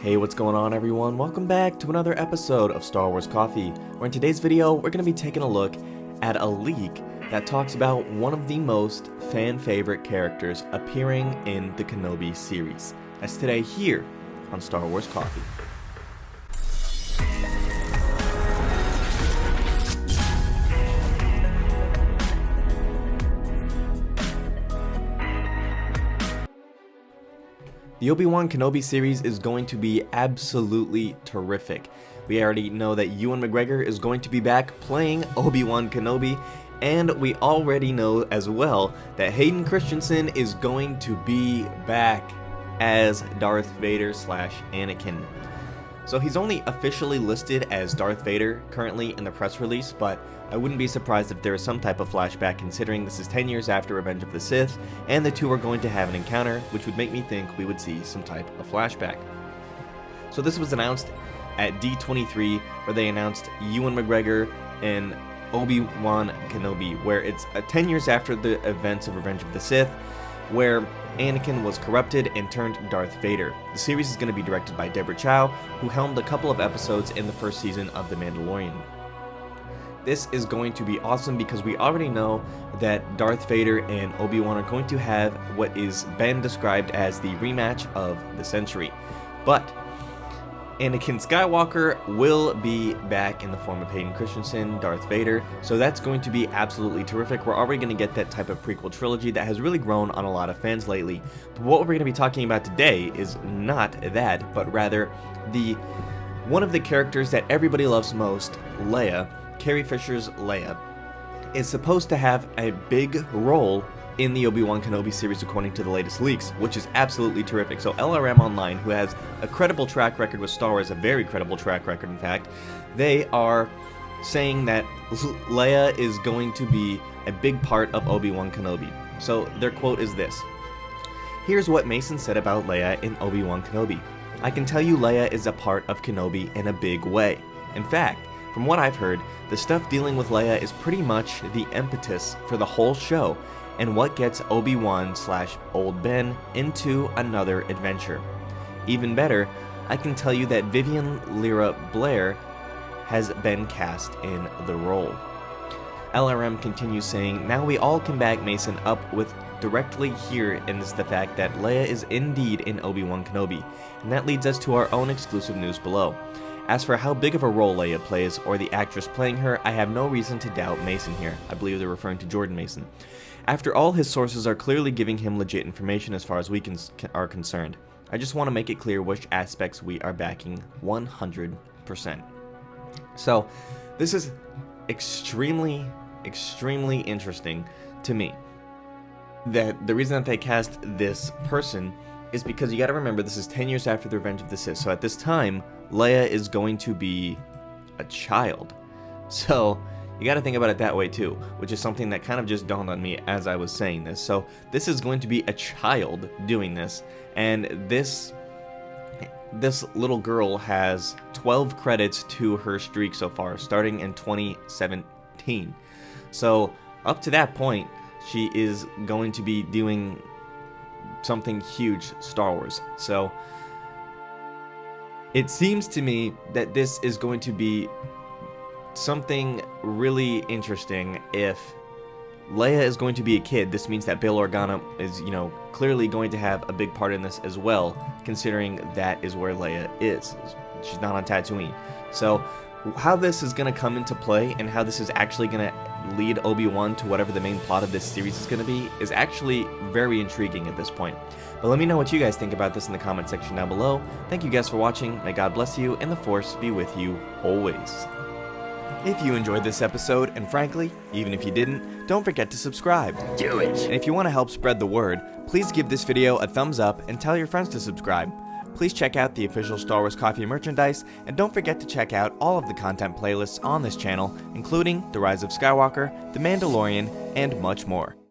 Hey, what's going on everyone? Welcome back to another episode of Star Wars Coffee, where in today's video we're going to be taking a look at a leak that talks about one of the most fan favorite characters appearing in the Kenobi series. That's today here on Star Wars Coffee. The Obi-Wan Kenobi series is going to be absolutely terrific. We already know that Ewan McGregor is going to be back playing Obi-Wan Kenobi, and we already know as well that Hayden Christensen is going to be back as Darth Vader / Anakin. So he's only officially listed as Darth Vader currently in the press release, but I wouldn't be surprised if there is some type of flashback, considering this is 10 years after Revenge of the Sith, and the two are going to have an encounter, which would make me think we would see some type of flashback. So this was announced at D23, where they announced Ewan McGregor and Obi-Wan Kenobi, where it's 10 years after the events of Revenge of the Sith, where Anakin was corrupted and turned Darth Vader. The series is going to be directed by Deborah Chow, who helmed a couple of episodes in the first season of The Mandalorian. This is going to be awesome because we already know that Darth Vader and Obi-Wan are going to have what is been described as the rematch of the century. But Anakin Skywalker will be back in the form of Hayden Christensen, Darth Vader, so that's going to be absolutely terrific. We're already going to get that type of prequel trilogy that has really grown on a lot of fans lately. But what we're going to be talking about today is not that, but rather one of the characters that everybody loves most, Leia, Carrie Fisher's Leia, is supposed to have a big role in the Obi-Wan Kenobi series according to the latest leaks, which is absolutely terrific. So LRM Online, who has a credible track record with Star Wars, a very credible track record in fact, they are saying that Leia is going to be a big part of Obi-Wan Kenobi. So their quote is this: "Here's what Mason said about Leia in Obi-Wan Kenobi. I can tell you Leia is a part of Kenobi in a big way. In fact, from what I've heard, the stuff dealing with Leia is pretty much the impetus for the whole show, and what gets Obi-Wan / Old Ben into another adventure. Even better, I can tell you that Vivian Lyra Blair has been cast in the role." LRM continues saying, "Now we all can back Mason up with directly here, and is the fact that Leia is indeed in Obi-Wan Kenobi, and that leads us to our own exclusive news below. As for how big of a role Leia plays, or the actress playing her, I have no reason to doubt Mason here." I believe they're referring to Jordan Mason. "After all, his sources are clearly giving him legit information as far as we are concerned. I just want to make it clear which aspects we are backing 100%. So, this is extremely interesting to me. That the reason that they cast this person is because you gotta remember this is 10 years after the Revenge of the Sith, so at this time, Leia is going to be a child. So, you gotta think about it that way too, which is something that kind of just dawned on me as I was saying this. So, this is going to be a child doing this, and this little girl has 12 credits to her streak so far, starting in 2017. So, up to that point, she is going to be doing something huge Star Wars. So it seems to me that this is going to be something really interesting. If Leia is going to be a kid, this means that Bail Organa is, clearly going to have a big part in this as well, considering that is where Leia is. She's not on Tatooine. So how this is going to come into play and how this is actually going to lead Obi-Wan to whatever the main plot of this series is going to be is actually very intriguing at this point. But let me know what you guys think about this in the comment section down below. Thank you guys for watching. May God bless you and the Force be with you always. If you enjoyed this episode, and frankly, even if you didn't, don't forget to subscribe. Do it! And if you want to help spread the word, please give this video a thumbs up and tell your friends to subscribe. Please check out the official Star Wars Coffee merchandise, and don't forget to check out all of the content playlists on this channel, including The Rise of Skywalker, The Mandalorian, and much more.